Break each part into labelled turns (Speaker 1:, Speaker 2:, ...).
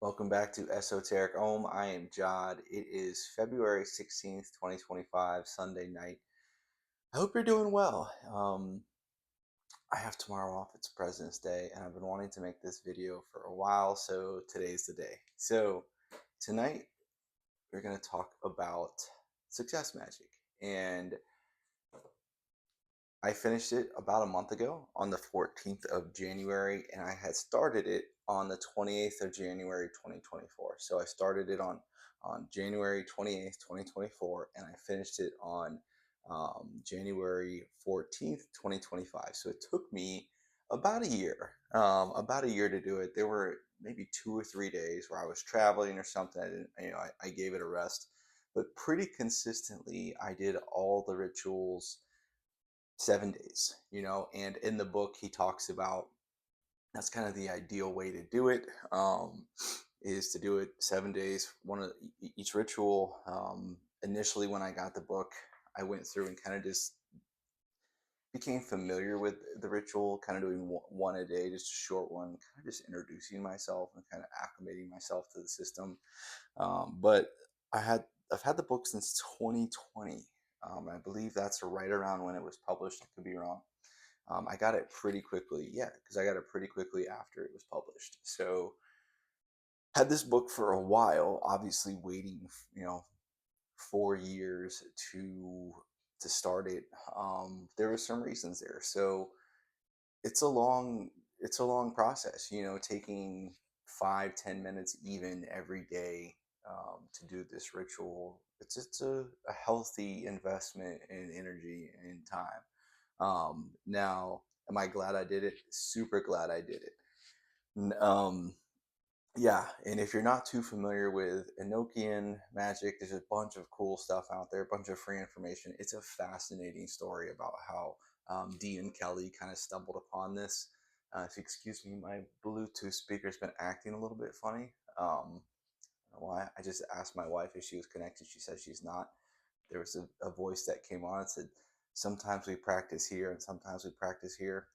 Speaker 1: Welcome back to Esoteric Om. I am Jod. It is February 16th, 2025, Sunday night. I hope you're doing well. I have tomorrow off. It's President's Day, and I've been wanting to make this video for a while, so today's the day. So, tonight we're going to talk about Success Magic. And I finished it about a month ago on the 14th of January, and I had started it on the 28th of January 2024. So I started it on January 28th, 2024, and I finished it on January 14th, 2025. So it took me about a year to do it. There were maybe 2 or 3 days where I was traveling or something. I didn't, I gave it a rest, but pretty consistently, I did all the rituals 7 days, and in the book he talks about that's kind of the ideal way to do it, is to do it 7 days, one of each ritual. Initially, when I got the book, I went through and kind of just became familiar with the ritual, kind of doing one a day, just a short one, kind of just introducing myself and kind of acclimating myself to the system. But I had I've had the book since 2020. I believe that's right around when it was published. I could be wrong. I got it pretty quickly, yeah, because I got it pretty quickly after it was published. So had this book for a while, obviously waiting, 4 years to start it. There were some reasons there. So it's a long it's a long process, taking 5-10 minutes even every day, to do this ritual. It's a healthy investment in energy and time. Now, am I glad I did it? Super glad I did it. Yeah, and if you're not too familiar with Enochian magic, there's a bunch of cool stuff out there, a bunch of free information. It's a fascinating story about how Dee and Kelly kind of stumbled upon this. If you excuse me, my Bluetooth speaker's been acting a little bit funny. I don't know why. I just asked my wife if she was connected. She said she's not. There was a voice that came on and said, sometimes we practice here and sometimes we practice here.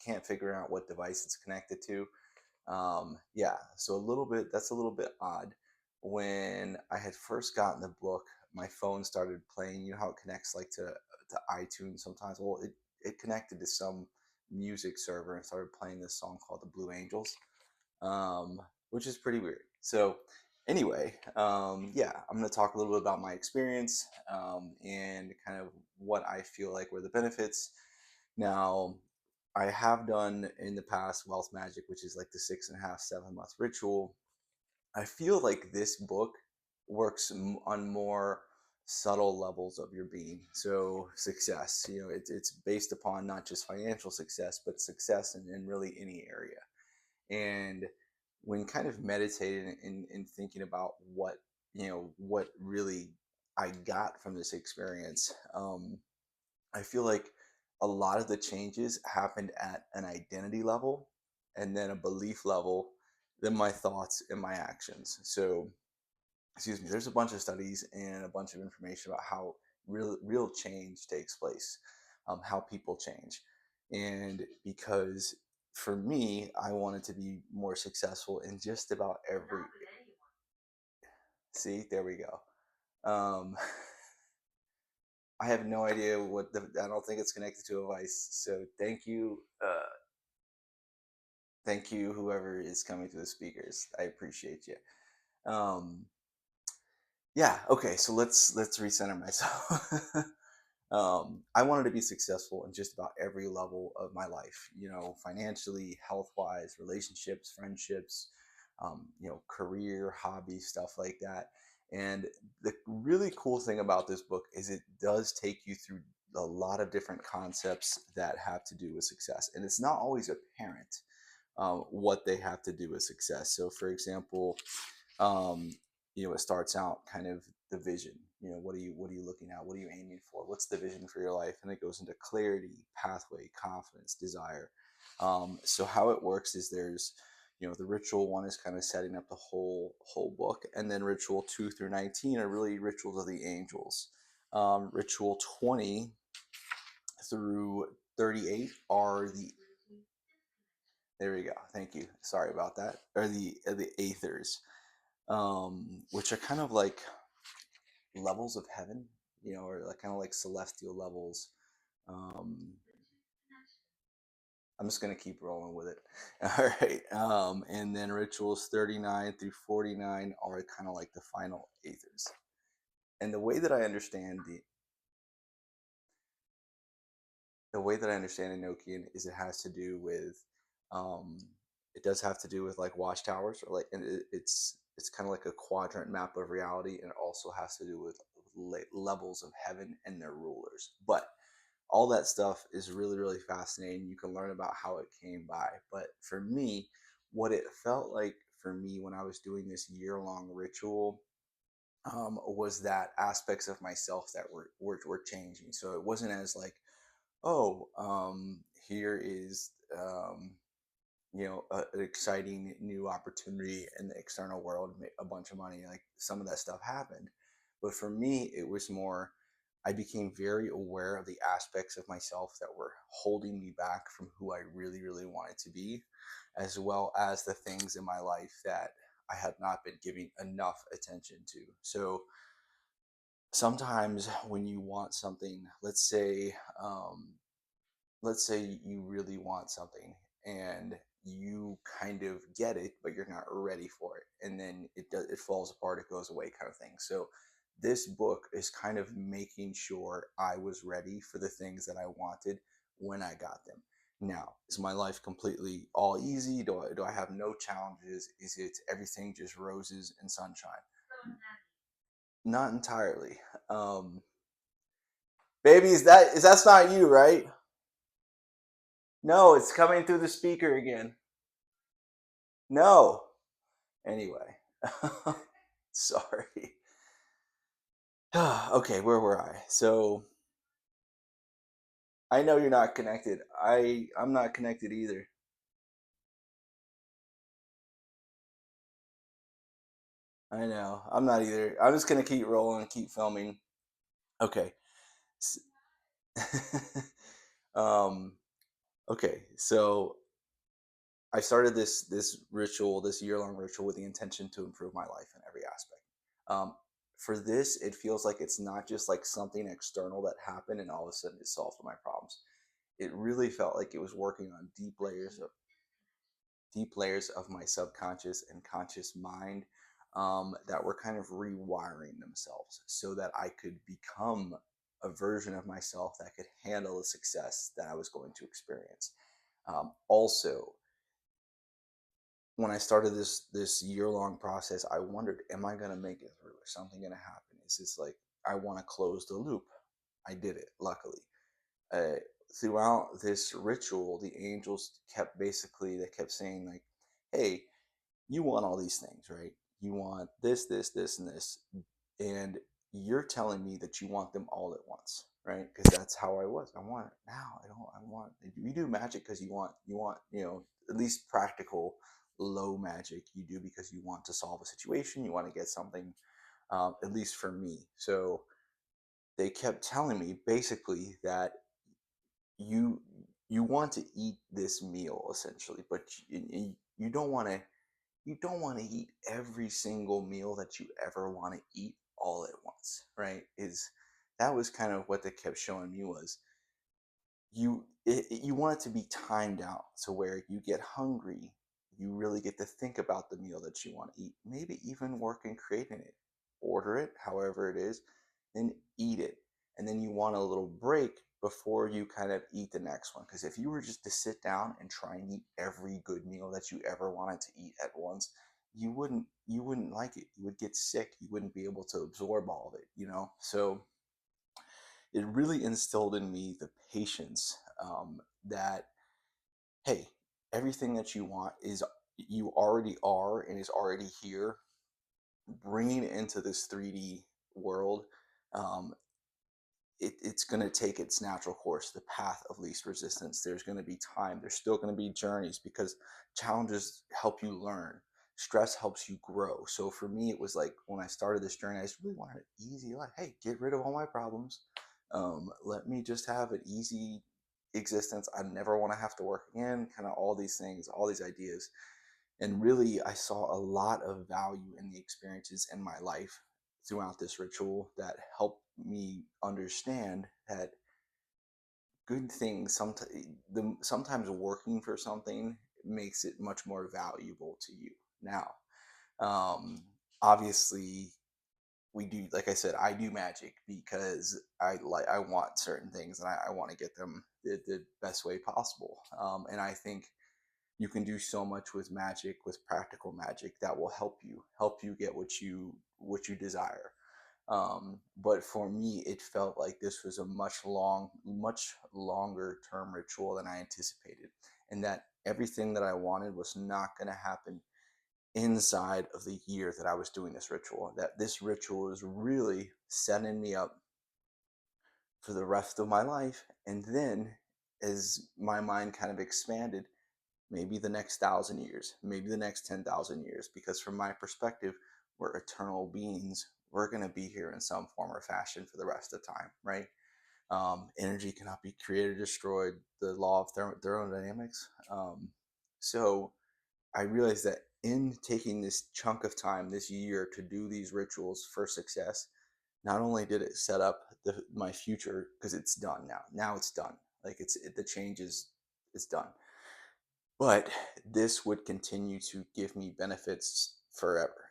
Speaker 1: Can't figure out what device it's connected to. Yeah, so that's a little bit odd. When I had first gotten the book, my phone started playing. You know how it connects like to iTunes sometimes? Well, it connected to some music server and started playing this song called The Blue Angels, which is pretty weird. So, anyway, yeah, I'm going to talk a little bit about my experience, and kind of what I feel like were the benefits. Now, I have done in the past Wealth Magic, which is like the 6.5, 7 month ritual. I feel like this book works on more subtle levels of your being. So success, it's based upon not just financial success, but success in really any area. And when kind of meditating and thinking about what really I got from this experience, I feel like a lot of the changes happened at an identity level and then a belief level, then my thoughts and my actions. So, excuse me, there's a bunch of studies and a bunch of information about how real change takes place, how people change. And because for me, I wanted to be more successful in just about every. See, there we go. Um, I have no idea I don't think it's connected to a vice. So thank you, whoever is coming to the speakers. I appreciate you. Um, yeah. Okay. So let's recenter myself. I wanted to be successful in just about every level of my life. Financially, health wise, relationships, friendships, career, hobby, stuff like that. And the really cool thing about this book is it does take you through a lot of different concepts that have to do with success, and it's not always apparent, what they have to do with success. So, for example, um, it starts out kind of the vision. What are you looking at? What are you aiming for? What's the vision for your life? And it goes into clarity, pathway, confidence, desire. So how it works is there's the ritual one is kind of setting up the whole book, and then ritual 2 through 19 are really rituals of the angels. Ritual 20 through 38 are the There we go. Thank you. Sorry about that. Or the aethers, which are kind of like levels of heaven, or like kind of like celestial levels. Um, I'm just gonna keep rolling with it. All right. And then rituals 39 through 49 are kind of like the final aethers. And the way that I understand Enochian is it has to do with, um, it does have to do with like watchtowers, or like, and it's kind of like a quadrant map of reality, and it also has to do with levels of heaven and their rulers. But all that stuff is really really fascinating. You can learn about how it came by. But for me, what it felt like for me when I was doing this year long ritual, was that aspects of myself that were changing. So it wasn't as like, oh, here is, an exciting new opportunity in the external world, make a bunch of money. Like some of that stuff happened, but for me, it was more. I became very aware of the aspects of myself that were holding me back from who I really, really wanted to be, as well as the things in my life that I had not been giving enough attention to. So sometimes when you want something, um, let's say you really want something and you kind of get it but you're not ready for it, and then it falls apart, it goes away, kind of thing. So this book is kind of making sure I was ready for the things that I wanted when I got them. Now, is my life completely all easy? Do I have no challenges? Is it everything just roses and sunshine? Not entirely. um Baby, that's not you, right? No, it's coming through the speaker again. No. Anyway, sorry. Okay, where were I? So I know you're not connected. I'm not connected either. I know. I'm not either. I'm just gonna keep rolling and keep filming. Okay. um. Okay. So I started this ritual, this year long ritual, with the intention to improve my life in every aspect. Um, for this, it feels like it's not just like something external that happened and all of a sudden it solved my problems. It really felt like it was working on deep layers of my subconscious and conscious mind, that were kind of rewiring themselves so that I could become a version of myself that could handle the success that I was going to experience. Also, when I started this year long process, I wondered, am I gonna make it through? Is something gonna happen? Is this like, I want to close the loop? I did it, luckily. Uh, Throughout this ritual, the angels they kept saying like, "Hey, you want all these things, right? You want this, this, this, and this, and you're telling me that you want them all at once, right? Because that's how I was. I want it now. I don't. I want. You do magic because you want at least practical low magic. You do because you want to solve a situation. You want to get something. At least for me. So they kept telling me basically that you you want to eat this meal essentially, but you don't want to eat every single meal that you ever want to eat all at once, right? Is That was kind of what they kept showing me, was you want it to be timed out to where you get hungry, you really get to think about the meal that you want to eat, maybe even work in creating it, order it however it is, then eat it, and then you want a little break before you kind of eat the next one. Because if you were just to sit down and try and eat every good meal that you ever wanted to eat at once, you wouldn't like it, you would get sick, you wouldn't be able to absorb all of it. So it really instilled in me the patience, that, hey, everything that you want is you already are and is already here. Bringing it into this 3D world, um, it's going to take its natural course, the path of least resistance. There's going to be time, there's still going to be journeys, because challenges help you learn, stress helps you grow. So for me, it was like, when I started this journey, I just really wanted an easy life. Hey, get rid of all my problems. Let me just have an easy existence. I never want to have to work again, kind of all these things, all these ideas. And really, I saw a lot of value in the experiences in my life throughout this ritual that helped me understand that good things sometimes working for something makes it much more valuable to you. Now, um, obviously, we do, like I said, I do magic because I want certain things and I want to get them the best way possible. And I think you can do so much with magic, with practical magic, that will help you get what you desire. But for me, it felt like this was a much longer term ritual than I anticipated, and that everything that I wanted was not going to happen inside of the year that I was doing this ritual. That this ritual is really setting me up for the rest of my life, and then as my mind kind of expanded, maybe the next 1,000 years, maybe the next 10,000 years, because from my perspective, we're eternal beings. We're going to be here in some form or fashion for the rest of time, right? Energy cannot be created or destroyed, the law of thermodynamics. So I realized that in taking this chunk of time this year to do these rituals for success, not only did it set up my future, because it's done now. Now it's done. Like the change is it's done, but this would continue to give me benefits forever.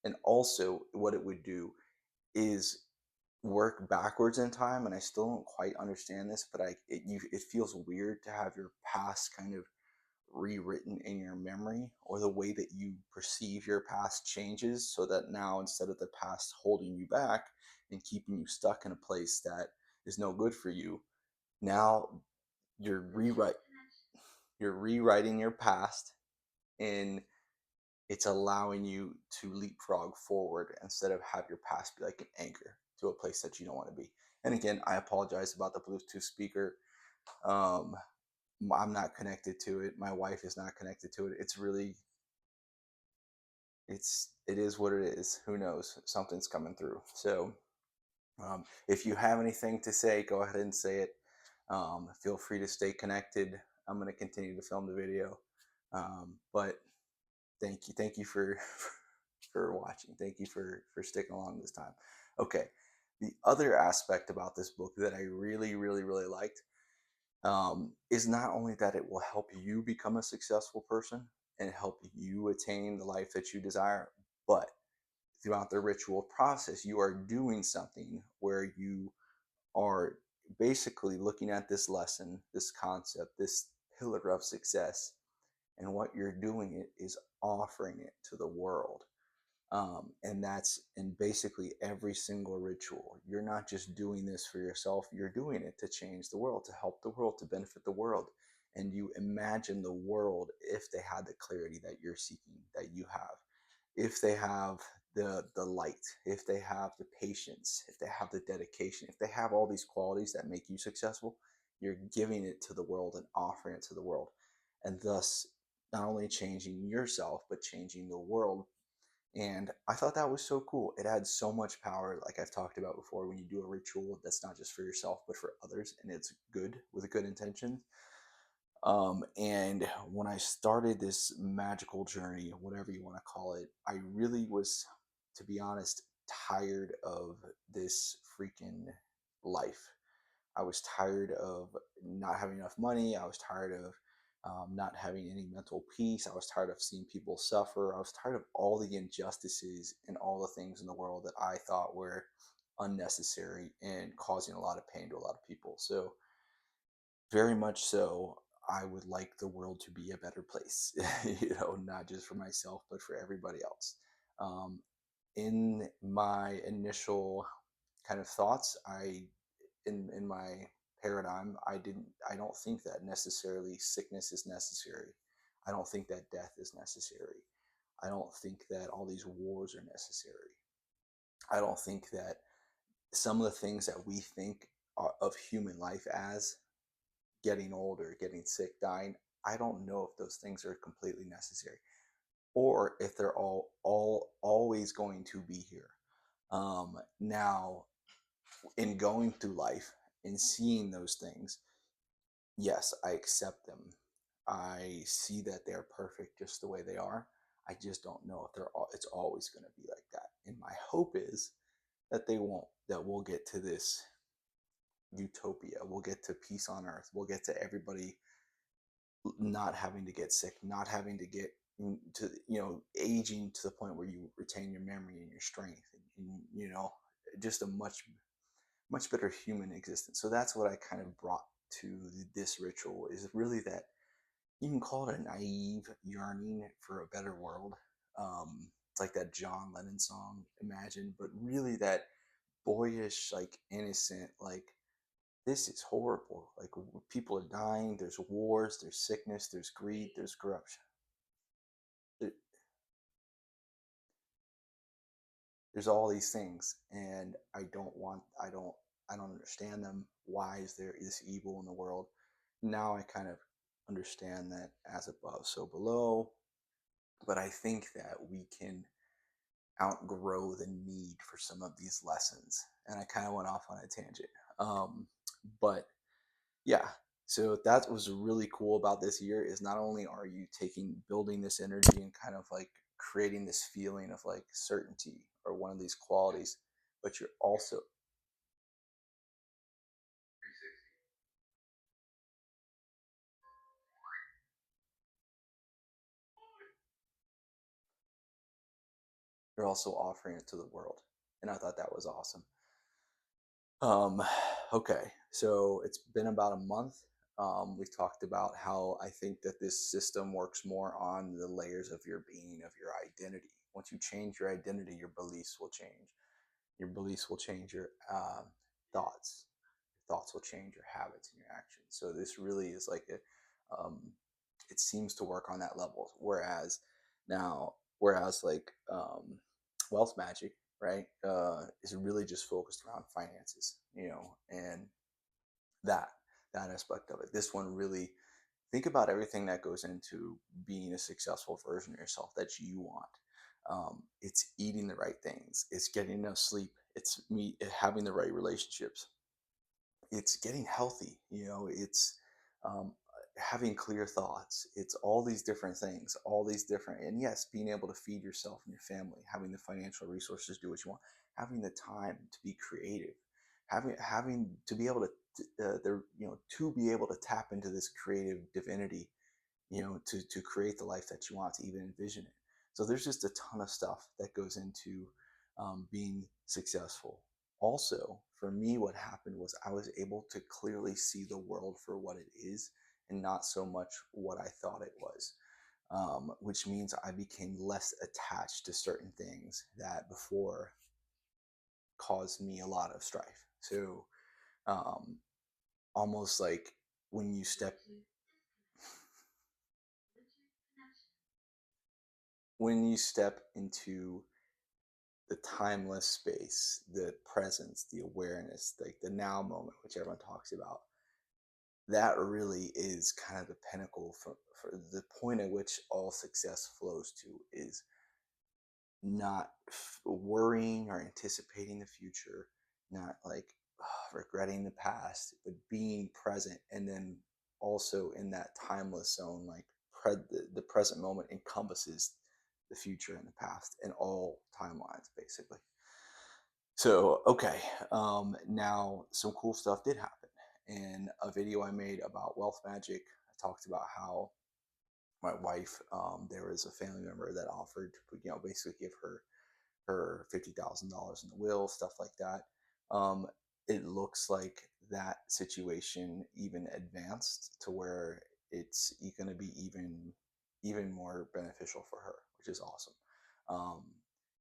Speaker 1: And also, what it would do is work backwards in time. And I still don't quite understand this, but it feels weird to have your past kind of rewritten in your memory, or the way that you perceive your past changes, so that now, instead of the past holding you back and keeping you stuck in a place that is no good for you, now you're rewrite you're rewriting your past, and it's allowing you to leapfrog forward instead of have your past be like an anchor to a place that you don't want to be. And again, I apologize about the Bluetooth speaker. Um, I'm not connected to it. My wife is not connected to it. It is what it is. Who knows? Something's coming through. So if you have anything to say, go ahead and say it. Feel free to stay connected. I'm going to continue to film the video. But thank you for for watching. Thank you for sticking along this time. Okay, the other aspect about this book that I really liked, is not only that it will help you become a successful person and help you attain the life that you desire, but throughout the ritual process, you are doing something where you are basically looking at this lesson, this concept, this pillar of success, and what you're doing it is offering it to the world. And that's in basically every single ritual. You're not just doing this for yourself, you're doing it to change the world, to help the world, to benefit the world. And you imagine the world if they had the clarity that you're seeking, that you have, if they have the light, if they have the patience, if they have the dedication, if they have all these qualities that make you successful, you're giving it to the world and offering it to the world. And thus not only changing yourself, but changing the world. And I thought that was so cool. It had so much power, like I've talked about before, when you do a ritual that's not just for yourself, but for others, and it's good with a good intention. And when I started this magical journey, whatever you want to call it, I really was, to be honest, tired of this freaking life. I was tired of not having enough money. I was tired of not having any mental peace. I was tired of seeing people suffer. I was tired of all the injustices and all the things in the world that I thought were unnecessary and causing a lot of pain to a lot of people. So, very much so, I would like the world to be a better place, not just for myself, but for everybody else. Um, in my initial kind of thoughts, in my paradigm, I don't think that necessarily sickness is necessary. I don't think that death is necessary. I don't think that all these wars are necessary. I don't think that some of the things that we think of human life as getting older, getting sick, dying, I don't know if those things are completely necessary, or if they're all always going to be here. Now, in going through life and seeing those things, yes, I accept them. I see that they're perfect just the way they are. I just don't know if it's always going to be like that. And my hope is that they won't, that we'll get to this utopia. We'll get to peace on earth. We'll get to everybody not having to get sick, not having to get to, aging to the point where you retain your memory and your strength, and just a much better human existence. So that's what I kind of brought to this ritual, is really that you can call it a naive yearning for a better world. It's like that John Lennon song, Imagine, but really that boyish, like innocent, like this is horrible. Like people are dying. There's wars. There's sickness. There's greed. There's corruption. There, there's all these things, and I don't understand them. Why is there this evil in the world? Now I kind of understand that as above, so below. But I think that we can outgrow the need for some of these lessons. And I kind of went off on a tangent. But yeah, so that was really cool about this year, is not only are you building this energy and kind of like creating this feeling of like certainty or one of these qualities, but you're also offering it to the world. And I thought that was awesome. Um, okay, so it's been about a month. We've talked about how I think that this system works more on the layers of your being, of your identity. Once you change your identity, your beliefs will change. Your beliefs will change your thoughts. Your thoughts will change your habits and your actions. So this really is like it seems to work on that level. Whereas like wealth magic, right, is really just focused around finances, and that that aspect of it. This one really, think about everything that goes into being a successful version of yourself that you want. It's eating the right things. It's getting enough sleep. It's having the right relationships. It's getting healthy. It's um, having clear thoughts. It's all these different things, all these different, and yes, being able to feed yourself and your family, having the financial resources to do what you want, having the time to be creative, having to be able to to be able to tap into this creative divinity, to create the life that you want, to even envision it. So there's just a ton of stuff that goes into being successful. Also, for me, what happened was I was able to clearly see the world for what it is and not so much what I thought it was, which means I became less attached to certain things that before caused me a lot of strife. So, um, almost like when you step into the timeless space, the presence, the awareness, like the now moment, which everyone talks about, that really is kind of the pinnacle for the point at which all success flows to, is not worrying or anticipating the future, not like regretting the past, but being present. And then also in that timeless zone, like the present moment encompasses the future and the past and all timelines, basically. So, okay, now some cool stuff did happen. In a video I made about wealth magic, I talked about how my wife, there was a family member that offered to, basically give her $50,000 in the will, stuff like that. Um, it looks like that situation even advanced to where it's going to be even more beneficial for her, which is awesome. Um,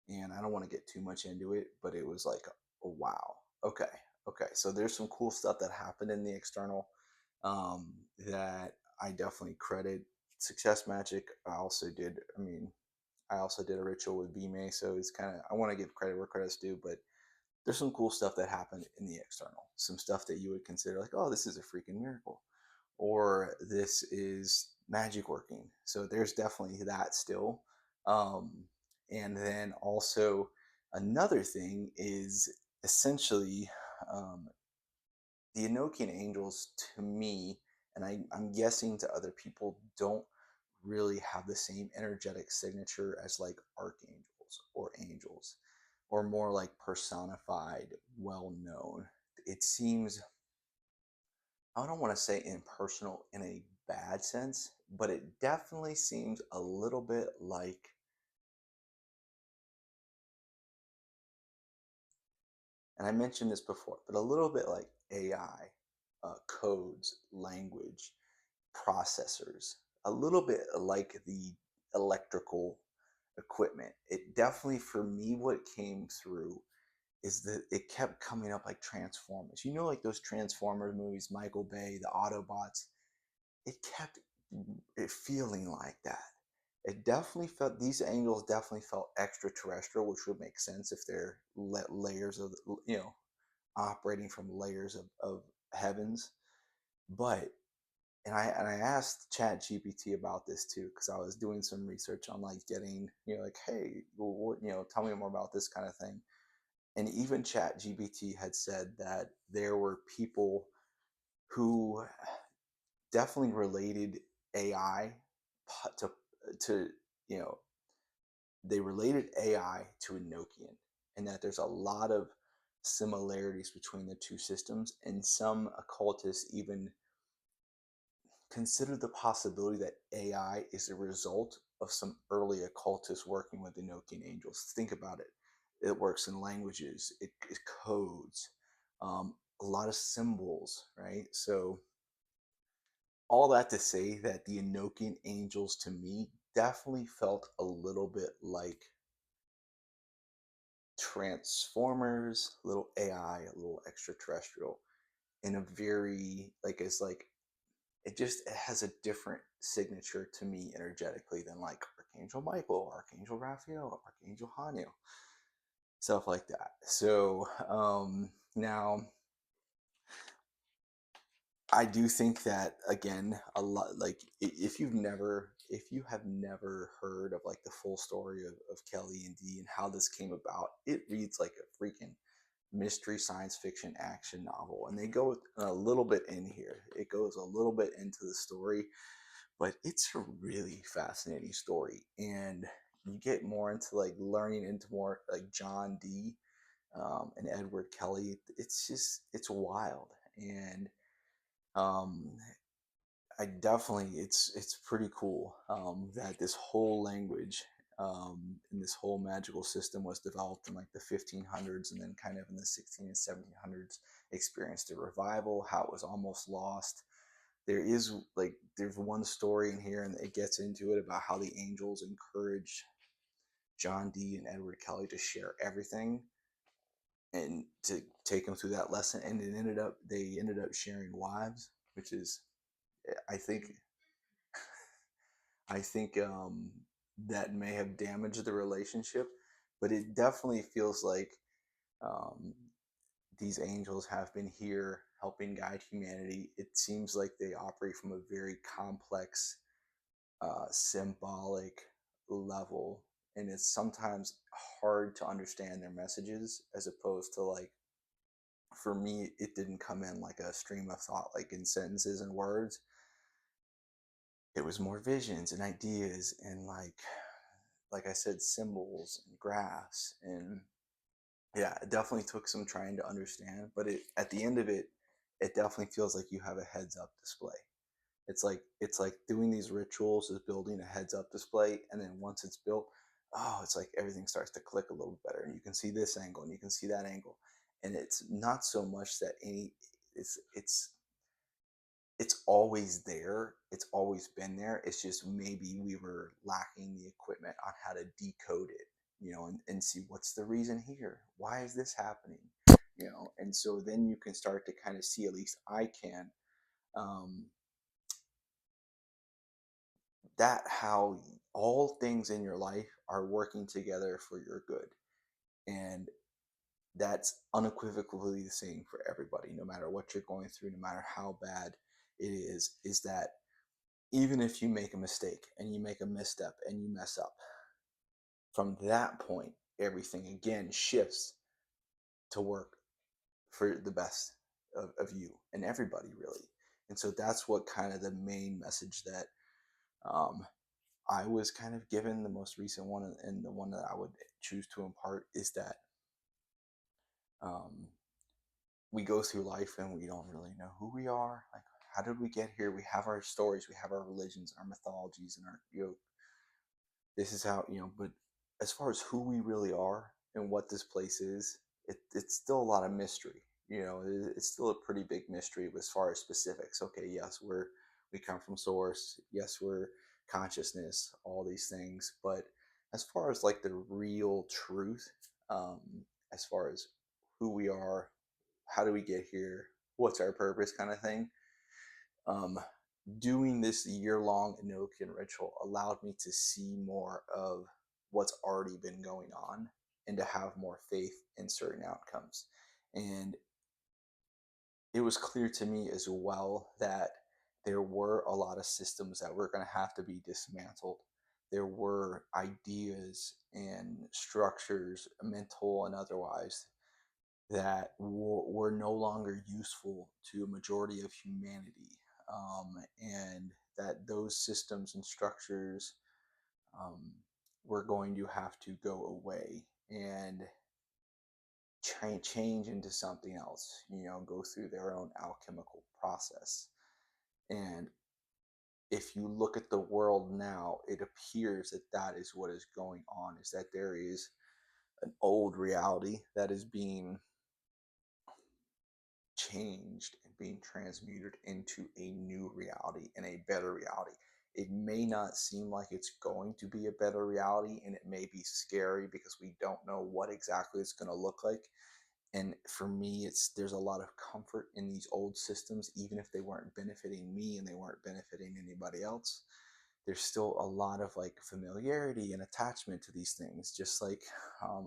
Speaker 1: and I don't want to get too much into it, but it was like, oh, wow, okay, okay. So there's some cool stuff that happened in the external, that I definitely credit Success Magic. I also did a ritual with B-May, so it's kind of, I want to give credit where credit's due, but there's some cool stuff that happened in the external. Some stuff that you would consider like, oh, this is a freaking miracle, or this is magic working. So there's definitely that still. Um, and then also another thing is essentially, um, the Enochian angels, to me, and I'm guessing to other people don't really have the same energetic signature as like archangels or angels, or more like personified, well known. It seems, I don't want to say impersonal in a bad sense, but it definitely seems a little bit like, and I mentioned this before, but a little bit like AI, codes, language, processors, a little bit like the electrical equipment. It definitely, for me, what came through is that it kept coming up like Transformers. You know, like those Transformers movies, Michael Bay, the Autobots. It kept it feeling like that. It definitely felt, these angels definitely felt extraterrestrial, which would make sense if they're layers of, operating from layers of heavens. But and I asked Chat GPT about this too, because I was doing some research on like getting, like, hey, well, what, tell me more about this kind of thing. And even Chat GPT had said that there were people who definitely related AI to to you know they related AI to Enochian, and that there's a lot of similarities between the two systems, and some occultists even consider the possibility that AI is a result of some early occultists working with Enochian angels. Think about it. It works in languages, it codes, a lot of symbols, right? So all that to say that the Enochian angels to me definitely felt a little bit like Transformers, a little AI, a little extraterrestrial, in a very like it's like it has a different signature to me energetically than like Archangel Michael, Archangel Raphael, Archangel Haniel, stuff like that. So now I do think that again, a lot like if you have never heard of like the full story of Kelly and Dee and how this came about, it reads like a freaking mystery science fiction action novel. And they go a little bit in here. It goes a little bit into the story, but it's a really fascinating story. And you get more into like learning into more like John Dee and Edward Kelly. It's wild. And um, I definitely, it's pretty cool that this whole language and this whole magical system was developed in like the 1500s, and then kind of in the 16 and 1700s experienced a revival, how it was almost lost. There's one story in here, and it gets into it about how the angels encouraged John Dee and Edward Kelly to share everything and to take them through that lesson, and they ended up sharing wives, which is, I think I think that may have damaged the relationship, but it definitely feels like um, these angels have been here helping guide humanity. It seems like they operate from a very complex, symbolic level, and it's sometimes hard to understand their messages, as opposed to like, for me, it didn't come in like a stream of thought, like in sentences and words. It was more visions and ideas and like I said, symbols and graphs. And yeah, it definitely took some trying to understand, but at the end of it, it definitely feels like you have a heads up display. It's like doing these rituals is building a heads up display, and then once it's built, oh, it's like everything starts to click a little better, and you can see this angle and you can see that angle, and it's not so much that any it's always there. It's always been there. It's just maybe we were lacking the equipment on how to decode it, and see what's the reason here. Why is this happening? And so then you can start to kind of see, at least I can, um, that how all things in your life are working together for your good. And that's unequivocally the same for everybody, no matter what you're going through, no matter how bad it is that even if you make a mistake and you make a misstep and you mess up, from that point, everything again shifts to work for the best of you and everybody, really. And so that's what kind of the main message that um, I was kind of given, the most recent one, and the one that I would choose to impart is that um, we go through life and we don't really know who we are. Like, how did we get here? We have our stories, we have our religions, our mythologies, and our, this is how, but as far as who we really are and what this place is, it's still a lot of mystery. It's still a pretty big mystery as far as specifics. Okay, yes, we come from source. Yes, we're consciousness, all these things. But as far as like the real truth, um, as far as who we are, how do we get here, what's our purpose, kind of thing. Um, Doing this year-long Enochian ritual allowed me to see more of what's already been going on and to have more faith in certain outcomes. And it was clear to me as well that there were a lot of systems that were going to have to be dismantled. There were ideas and structures, mental and otherwise, that were no longer useful to a majority of humanity, and that those systems and structures um, were going to have to go away and change into something else, go through their own alchemical process. And if you look at the world now, it appears that that is what is going on, is that there is an old reality that is being changed and being transmuted into a new reality and a better reality. It may not seem like it's going to be a better reality, and it may be scary because we don't know what exactly it's going to look like. And for me, there's a lot of comfort in these old systems, even if they weren't benefiting me and they weren't benefiting anybody else. There's still a lot of like familiarity and attachment to these things. Just like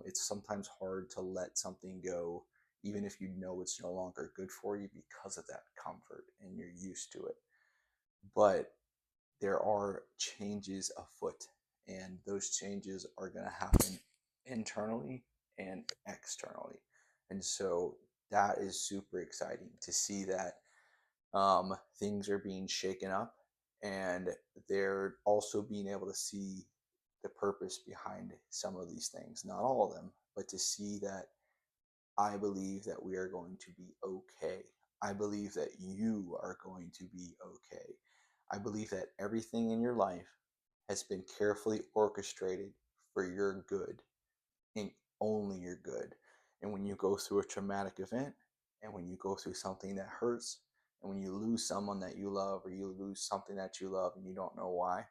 Speaker 1: it's sometimes hard to let something go, even if you know it's no longer good for you, because of that comfort and you're used to it. But there are changes afoot, and those changes are going to happen internally and externally. And so that is super exciting to see that things are being shaken up, and they're also being able to see the purpose behind some of these things. Not all of them, but to see that I believe that we are going to be okay. I believe that you are going to be okay. I believe that everything in your life has been carefully orchestrated for your good and only your good. And when you go through a traumatic event, and when you go through something that hurts, and when you lose someone that you love, or you lose something that you love and you don't know why,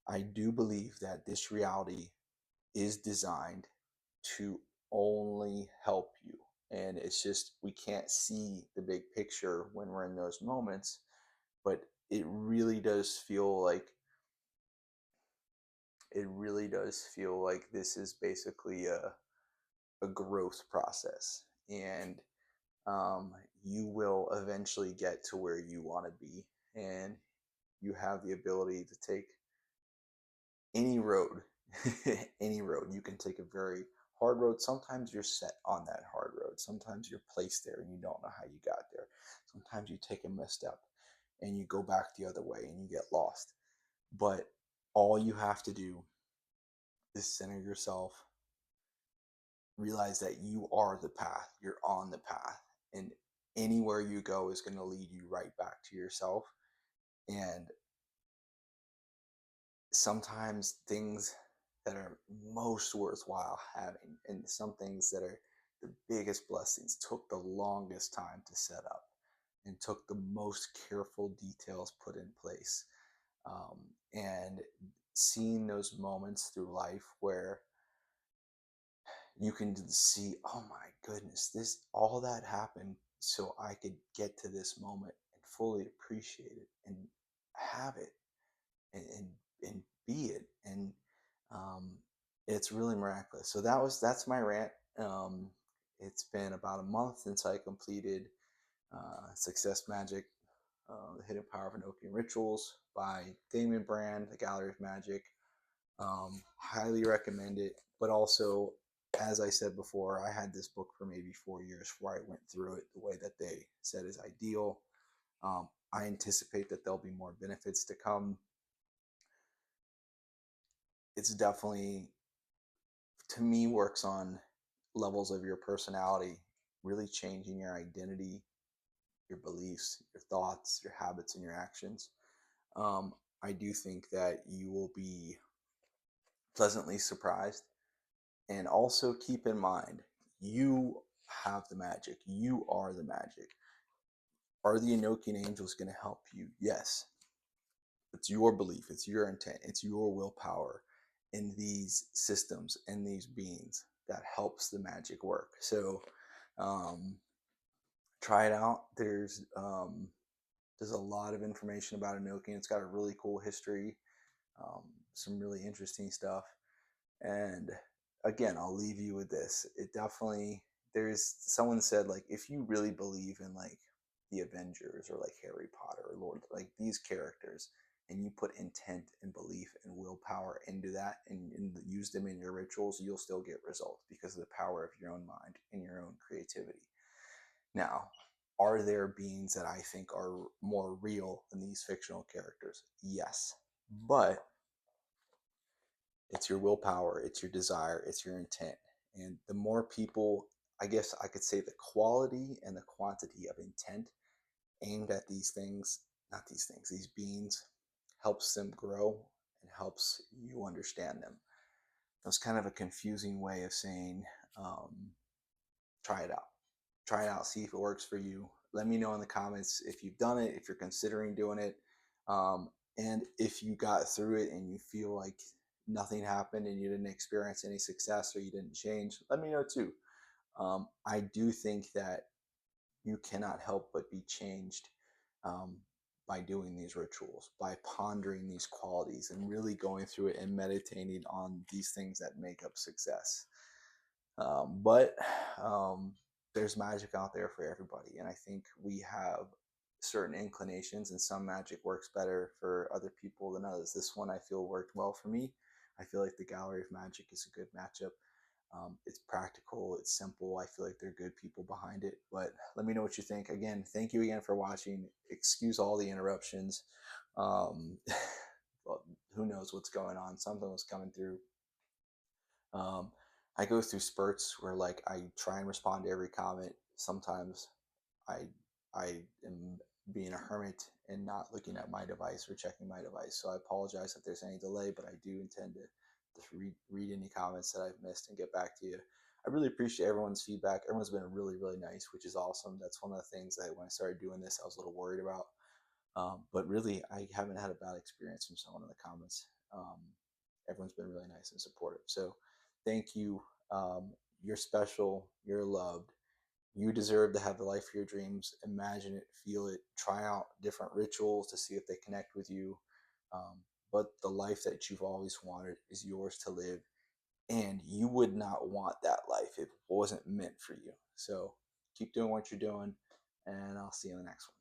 Speaker 1: I do believe that this reality is designed to only help you. And it's just, we can't see the big picture when we're in those moments, but it really does feel like this is basically a growth process. And you will eventually get to where you want to be. And you have the ability to take any road. Any road. You can take a very hard road. Sometimes you're set on that hard road. Sometimes you're placed there and you don't know how you got there. Sometimes you take a misstep and you go back the other way and you get lost. But all you have to do is center yourself, realize that you are the path, you're on the path, and anywhere you go is going to lead you right back to yourself. And sometimes things that are most worthwhile having, and some things that are the biggest blessings, took the longest time to set up and took the most careful details put in place. And seeing those moments through life where you can see, oh my goodness, this all that happened so I could get to this moment and fully appreciate it and have it, and be it. And um, it's really miraculous. So that's my rant. It's been about a month since I completed Success Magick, The Hidden Power of Enochian Rituals by Damon Brand, The Gallery of Magic. Highly recommend it. But also, as I said before, I had this book for maybe 4 years before I went through it the way that they said is ideal. I anticipate that there'll be more benefits to come. It's definitely, to me, works on levels of your personality, really changing your identity, your beliefs, your thoughts, your habits, and your actions. Um, I do think that you will be pleasantly surprised. And also keep in mind, you have the magic. You are the magic. Are the Enochian angels going to help you? Yes. It's your belief, it's your intent, it's your willpower in these systems and these beings that helps the magic work. So um, try it out. There's a lot of information about Enochian. It's got a really cool history, um, some really interesting stuff. And again, I'll leave you with this. It definitely, there's someone said, like, if you really believe in like the Avengers or like Harry Potter or Lord, like these characters, and you put intent and belief and willpower into that and use them in your rituals, you'll still get results because of the power of your own mind and your own creativity. Now, are there beings that I think are more real than these fictional characters? Yes. But it's your willpower, it's your desire, it's your intent. And the more people, I guess I could say the quality and the quantity of intent aimed at these things, not these things, these beings, helps them grow and helps you understand them. That's kind of a confusing way of saying, um, try it out. Try it out, see if it works for you. Let me know in the comments if you've done it, if you're considering doing it, and if you got through it and you feel like nothing happened and you didn't experience any success or you didn't change. Let me know too. I do think that you cannot help but be changed um, by doing these rituals, by pondering these qualities and really going through it and meditating on these things that make up success. But there's magic out there for everybody, and I think we have certain inclinations, and some magic works better for other people than others. This one I feel worked well for me. I feel like the Gallery of Magic is a good matchup. It's practical, it's simple. I feel like there are good people behind it. But let me know what you think. Again, thank you again for watching. Excuse all the interruptions. Um, well, who knows what's going on? Something was coming through. Um, I go through spurts where like I try and respond to every comment. Sometimes I I am being a hermit and not looking at my device or checking my device. So I apologize if there's any delay, but I do intend to read any comments that I've missed and get back to you. I really appreciate everyone's feedback. Everyone's been really, really nice, which is awesome. That's one of the things that when I started doing this, I was a little worried about. But really, I haven't had a bad experience from someone in the comments. Everyone's been really nice and supportive. So thank you. You're special. You're loved. You deserve to have the life of your dreams. Imagine it, feel it, try out different rituals to see if they connect with you. But the life that you've always wanted is yours to live. And you would not want that life if it wasn't meant for you. So keep doing what you're doing, and I'll see you in the next one.